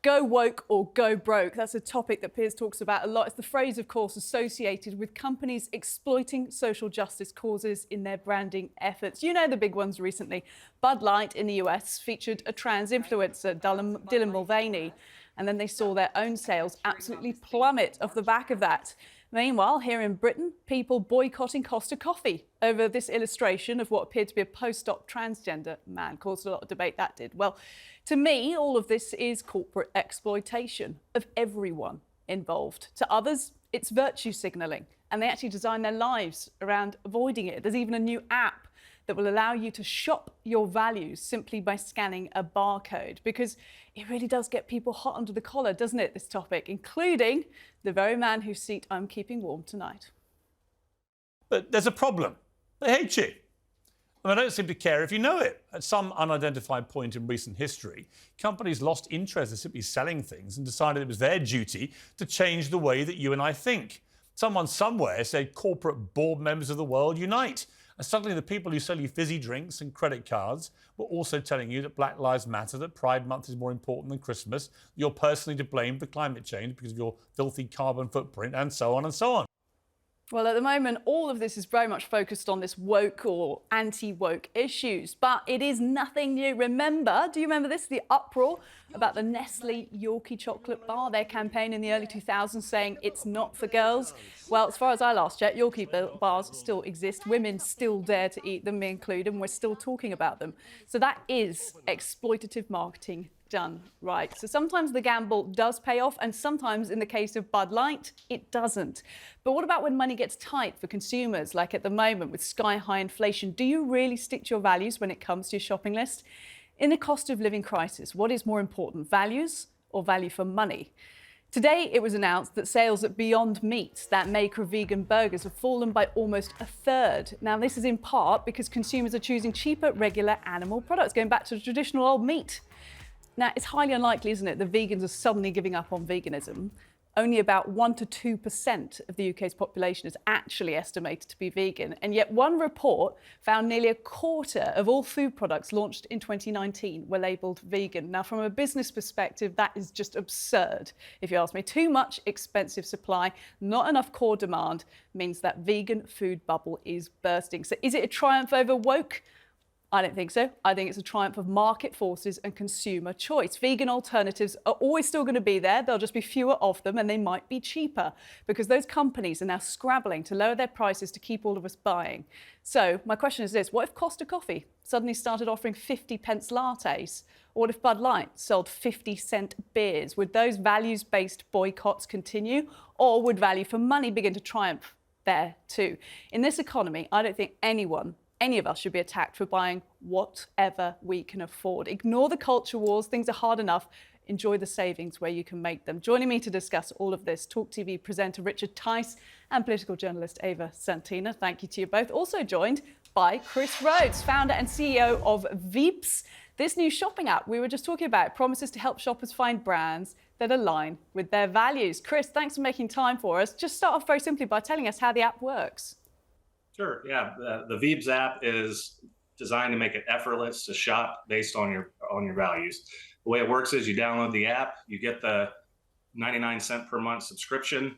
Go woke or go broke. That's a topic that Piers talks about a lot. It's the phrase, of course, associated with companies exploiting social justice causes in their branding efforts. You know the big ones recently. Bud Light in the US featured a trans influencer, Dylan Mulvaney, and then they saw their own sales absolutely plummet off the back of that. Meanwhile, here in Britain, people boycotting Costa Coffee over this illustration of what appeared to be a post-op transgender man. Caused a lot of debate, that did. Well, to me, all of this is corporate exploitation of everyone involved. To others, it's virtue signalling, and they actually design their lives around avoiding it. There's even a new app that will allow you to shop your values simply by scanning a barcode, because it really does get people hot under the collar, doesn't it, this topic, including the very man whose seat I'm keeping warm tonight. But there's a problem. They hate you. And they don't seem to care if you know it. At some unidentified point in recent history, companies lost interest in simply selling things and decided it was their duty to change the way that you and I think. Someone somewhere said corporate board members of the world unite. And suddenly the people who sell you fizzy drinks and credit cards were also telling you that Black Lives Matter, that Pride Month is more important than Christmas, you're personally to blame for climate change because of your filthy carbon footprint, and so on and so on. Well, at the moment, all of this is very much focused on this woke or anti-woke issues, but it is nothing new. Remember, do you remember this, the uproar about the Nestle Yorkie chocolate bar, their campaign in the early 2000s saying it's not for girls? Well, as far as I last checked, Yorkie bars still exist. Women still dare to eat them, me included, and we're still talking about them. So that is exploitative marketing done right. So sometimes the gamble does pay off, and sometimes, in the case of Bud Light, it doesn't. But what about when money gets tight for consumers, like at the moment with sky-high inflation? Do you really stick to your values when it comes to your shopping list? In a cost of living crisis, what is more important, values or value for money? Today, it was announced that sales at Beyond Meat, that maker of vegan burgers, have fallen by almost a third. Now, this is in part because consumers are choosing cheaper, regular animal products, going back to the traditional old meat. Now, it's highly unlikely, isn't it, that vegans are suddenly giving up on veganism. Only about 1 to 2% of the UK's population is actually estimated to be vegan. And yet one report found nearly a quarter of all food products launched in 2019 were labelled vegan. Now, from a business perspective, that is just absurd, if you ask me. Too much expensive supply, not enough core demand, means that vegan food bubble is bursting. So is it a triumph over woke? I don't think so. I think it's a triumph of market forces and consumer choice. Vegan alternatives are always still going to be there. There'll just be fewer of them, and they might be cheaper because those companies are now scrabbling to lower their prices to keep all of us buying. So my question is this: what if Costa Coffee suddenly started offering 50p lattes? Or what if Bud Light sold 50-cent beers? Would those values-based boycotts continue, or would value for money begin to triumph there too? In this economy, I don't think any of us should be attacked for buying whatever we can afford. Ignore the culture wars. Things are hard enough. Enjoy the savings where you can make them. Joining me to discuss all of this, TalkTV presenter Richard Tice and political journalist Ava Santina. Thank you to you both. Also joined by Chris Rhodes, founder and CEO of Veeps. This new shopping app we were just talking about promises to help shoppers find brands that align with their values. Chris, thanks for making time for us. Just start off very simply by telling us how the app works. Sure. Yeah, the Veeps app is designed to make it effortless to shop based on your values. The way it works is you download the app, you get the 99-cent per month subscription,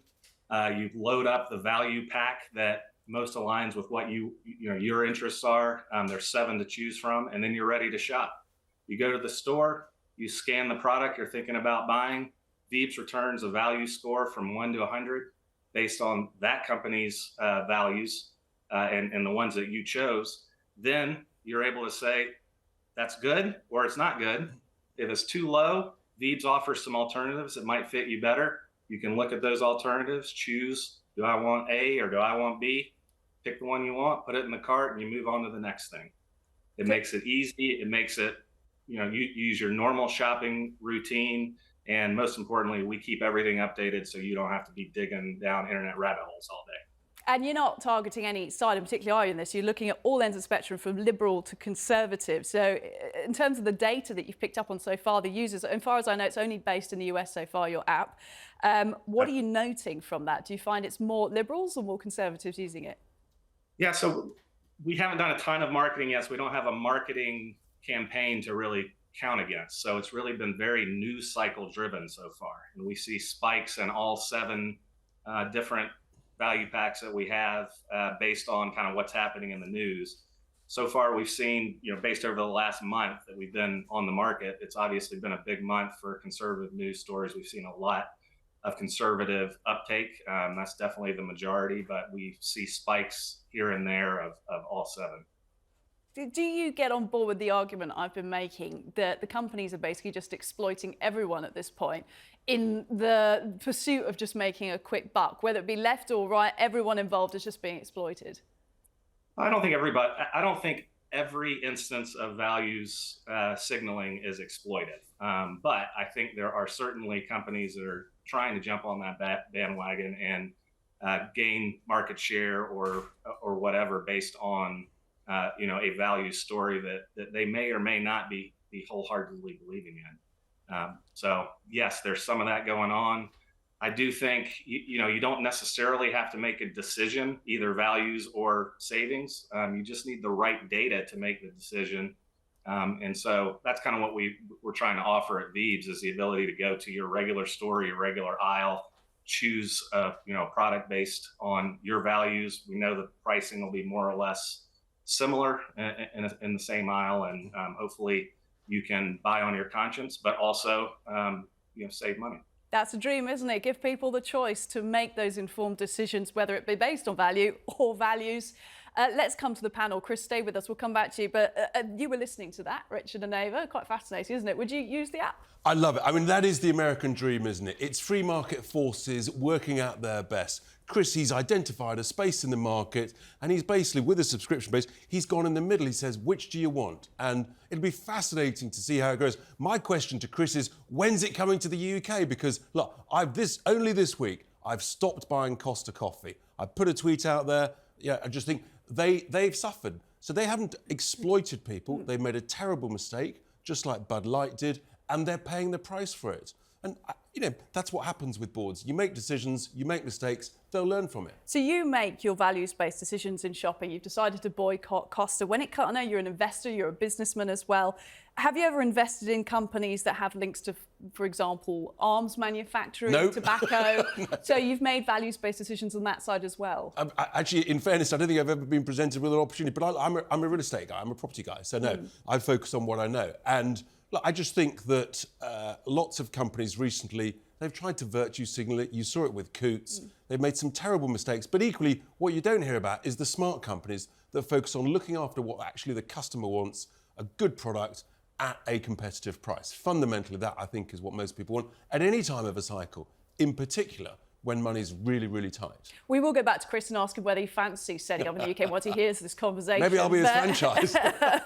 you load up the value pack that most aligns with what your interests are. There's 7 to choose from, and then you're ready to shop. You go to the store, you scan the product you're thinking about buying. Veeps returns a value score from 1 to 100 based on that company's values. And the ones that you chose, then you're able to say that's good or it's not good. If it's too low, Veeps offers some alternatives that might fit you better. You can look at those alternatives, choose, do I want A or do I want B? Pick the one you want, put it in the cart, and you move on to the next thing. It makes it easy. It makes it, you use your normal shopping routine. And most importantly, we keep everything updated so you don't have to be digging down internet rabbit holes all day. And you're not targeting any side in particular, are you, in this? You're looking at all ends of the spectrum, from liberal to conservative. So in terms of the data that you've picked up on so far, the users, as far as I know, it's only based in the US so far, your app. What are you noting from that? Do you find it's more liberals or more conservatives using it? Yeah, so we haven't done a ton of marketing yet, so we don't have a marketing campaign to really count against. So it's really been very news cycle driven so far. And we see spikes in all 7 different value packs that we have based on kind of what's happening in the news. So far, we've seen, based over the last month that we've been on the market, it's obviously been a big month for conservative news stories. We've seen a lot of conservative uptake. That's definitely the majority, but we see spikes here and there of all 7. Do you get on board with the argument I've been making that the companies are basically just exploiting everyone at this point in the pursuit of just making a quick buck, whether it be left or right, everyone involved is just being exploited? I don't think every instance of values signaling is exploited. But I think there are certainly companies that are trying to jump on that bandwagon and gain market share or whatever based on a value story that they may or may not be wholeheartedly believing in. So yes, there's some of that going on. I do think you don't necessarily have to make a decision, either values or savings. You just need the right data to make the decision. And so that's kind of what we're trying to offer at Veebs, is the ability to go to your regular store, your regular aisle, choose a product based on your values. We know the pricing will be more or less similar in the same aisle, and hopefully you can buy on your conscience, but also save money. That's a dream, isn't it? Give people the choice to make those informed decisions, whether it be based on value or values. Let's come to the panel. Chris, stay with us. We'll come back to you. But you were listening to that, Richard and Ava. Quite fascinating, isn't it? Would you use the app? I love it. I mean, that is the American dream, isn't it? It's free market forces working out their best. Chris, he's identified a space in the market, and he's basically, with a subscription base, he's gone in the middle. He says, which do you want? And it'll be fascinating to see how it goes. My question to Chris is, when's it coming to the UK? Because, look, only this week, I've stopped buying Costa coffee. I put a tweet out there. Yeah, I just think they've suffered. So they haven't exploited people. They've made a terrible mistake, just like Bud Light did, and they're paying the price for it. And, that's what happens with boards. You make decisions, you make mistakes, they'll learn from it. So you make your values-based decisions in shopping. You've decided to boycott Costa. I know you're an investor, you're a businessman as well. Have you ever invested in companies that have links to, for example, arms manufacturing, No. tobacco? No. So you've made values-based decisions on that side as well? Actually, in fairness, I don't think I've ever been presented with an opportunity, but I'm a real estate guy, I'm a property guy, so no, I focus on what I know. And look, I just think that lots of companies recently, they've tried to virtue signal it. You saw it with Coots. They've made some terrible mistakes. But equally, what you don't hear about is the smart companies that focus on looking after what actually the customer wants, a good product at a competitive price. Fundamentally, that, I think, is what most people want at any time of a cycle, in particular when money's really, really tight. We will go back to Chris and ask him whether he fancies setting up in the UK once he hears this conversation. Maybe I'll be his franchise.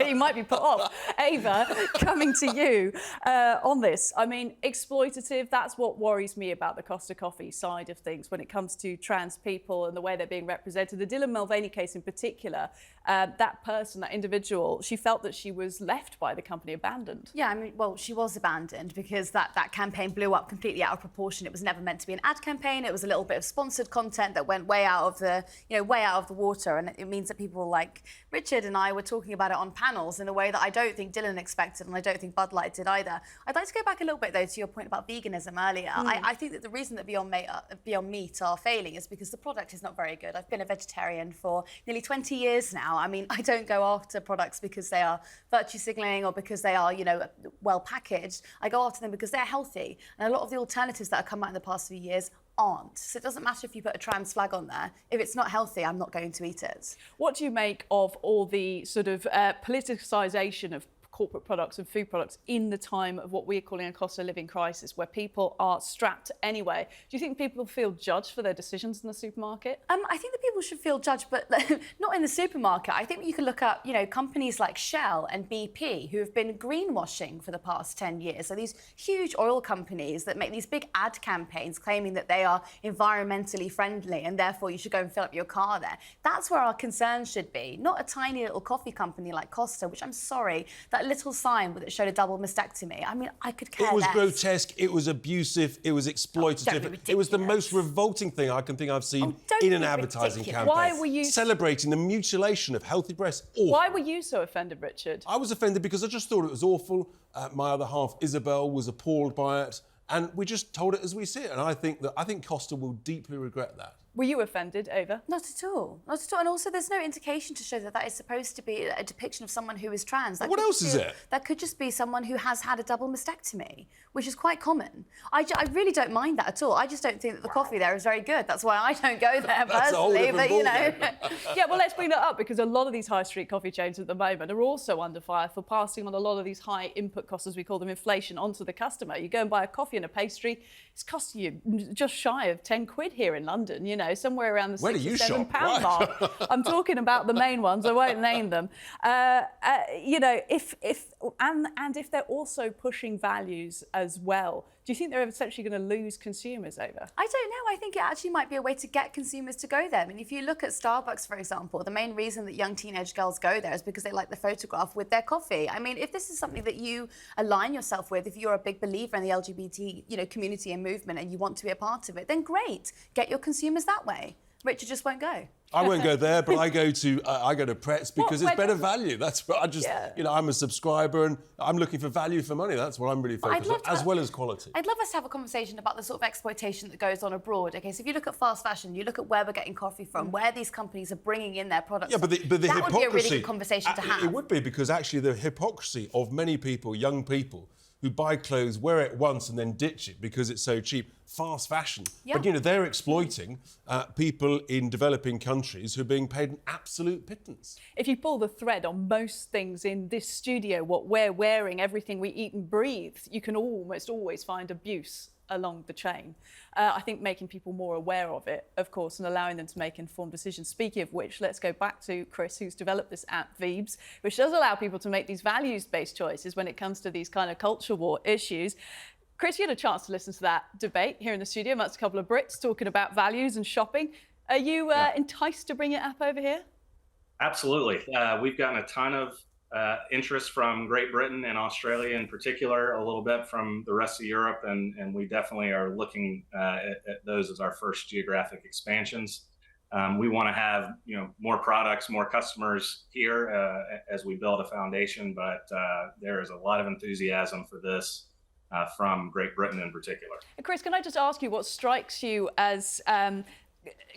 He might be put off. Ava, coming to you on this. I mean, exploitative, that's what worries me about the Costa Coffee side of things when it comes to trans people and the way they're being represented. The Dylan Mulvaney case in particular, that person, that individual, she felt that she was left by the company, abandoned. Yeah, I mean, well, she was abandoned because that campaign blew up completely out of proportion. It was never meant to be an ad campaign. It was a little bit of sponsored content that went way out of the, way out of the water. And it means that people like Richard and I were talking about it on panels in a way that I don't think Dylan expected, and I don't think Bud Light did either. I'd like to go back a little bit, though, to your point about veganism earlier. I think that the reason that Beyond Meat are failing is because the product is not very good. I've been a vegetarian for nearly 20 years now. I mean, I don't go after products because they are virtue signaling or because they are, well packaged. I go after them because they're healthy. And a lot of the alternatives that have come out in the past few years aren't. So it doesn't matter if you put a trans flag on there. If it's not healthy, I'm not going to eat it. What do you make of all the sort of politicisation of corporate products and food products in the time of what we're calling a cost of living crisis, where people are strapped anyway? Do you think people feel judged for their decisions in the supermarket? I think that people should feel judged, but not in the supermarket. I think you can look at, companies like Shell and BP who have been greenwashing for the past 10 years. So these huge oil companies that make these big ad campaigns claiming that they are environmentally friendly and therefore you should go and fill up your car there. That's where our concern should be, not a tiny little coffee company like Costa, which I'm sorry, that little sign that showed a double mastectomy, I mean, I could care It was less. grotesque, it was abusive, it was exploitative. be It was the ridiculous. most revolting thing I can think I've seen don't in an be advertising ridiculous. campaign. Why were you- Celebrating the mutilation of healthy breasts. Awful. Why were you so offended, Richard? I was offended because I just thought it was awful. My other half, Isabel, was appalled by it. And we just told it as we see it. And I think Costa will deeply regret that. Were you offended, Ava? Not at all. Not at all. And also, there's no indication to show that that is supposed to be a depiction of someone who is trans. That What could else just is be- it? That could just be someone who has had a double mastectomy, which is quite common. I really don't mind that at all. I just don't think that the coffee there is very good. That's why I don't go there That's a whole personally. different But, you know. ballgame. Yeah, well, let's bring that up because a lot of these high street coffee chains at the moment are also under fire for passing on a lot of these high input costs, as we call them, inflation, onto the customer. You go and buy a coffee and a pastry, it's costing you just shy of 10 quid here in London, you know, somewhere around the Where do £6 or you £7 shop? mark. I'm talking about the main ones, I won't name them. You know, if they're also pushing values as well, do you think they're essentially going to lose consumers over? I don't know. I think it actually might be a way to get consumers to go there. I mean, if you look at Starbucks, for example, the main reason that young teenage girls go there is because they like the photograph with their coffee. I mean, if this is something that you align yourself with, if you're a big believer in the LGBT, community and movement, and you want to be a part of it, then great. Get your consumers that way. Richard just won't go. I won't go there, but I go to Pretz because Where it's better does- value. That's what I just, Yeah. I'm a subscriber and I'm looking for value for money. That's what I'm really focused on, love to- as well as quality. I'd love us to have a conversation about the sort of exploitation that goes on abroad. Okay, so if you look at fast fashion, you look at where we're getting coffee from, where these companies are bringing in their products. Yeah, but the that hypocrisy. would be a really good conversation to have. It would be, because actually the hypocrisy of many people, young people, who buy clothes, wear it once and then ditch it because it's so cheap. Fast fashion. Yeah. But, they're exploiting people in developing countries who are being paid an absolute pittance. If you pull the thread on most things in this studio, what we're wearing, everything we eat and breathe, you can almost always find abuse along the chain. I think making people more aware of it, of course, and allowing them to make informed decisions. Speaking of which, let's go back to Chris, who's developed this app, Veebs, which does allow people to make these values-based choices when it comes to these kind of culture war issues. Chris, you had a chance to listen to that debate here in the studio amongst a couple of Brits talking about values and shopping. Are you enticed to bring your app over here? Absolutely. We've gotten a ton of interest from Great Britain and Australia in particular, a little bit from the rest of Europe, and we definitely are looking at those as our first geographic expansions. We want to have more products, more customers here as we build a foundation, but there is a lot of enthusiasm for this from Great Britain in particular. Chris, can I just ask you what strikes you as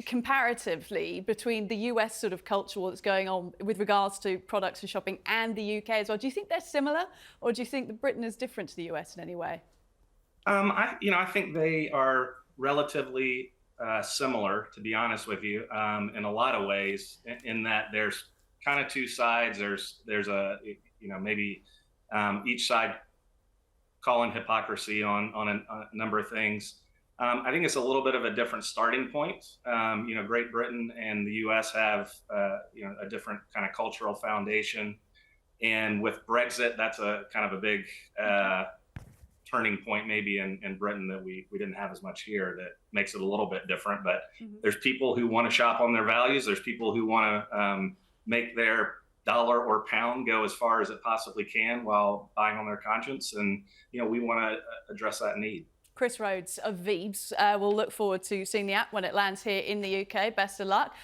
comparatively between the US sort of culture that's going on with regards to products and shopping and the UK as well? Do you think they're similar, or do you think that Britain is different to the US in any way? I think they are relatively similar, to be honest with you, in a lot of ways, in that there's kind of two sides. There's a, maybe each side calling hypocrisy on a number of things. I think it's a little bit of a different starting point. Great Britain and the US have, a different kind of cultural foundation. And with Brexit, that's a kind of a big turning point maybe in Britain that we didn't have as much here, that makes it a little bit different. But there's people who want to shop on their values. There's people who want to make their dollar or pound go as far as it possibly can while buying on their conscience. And, we want to address that need. Chris Rhodes of Veebs. We'll look forward to seeing the app when it lands here in the UK. Best of luck.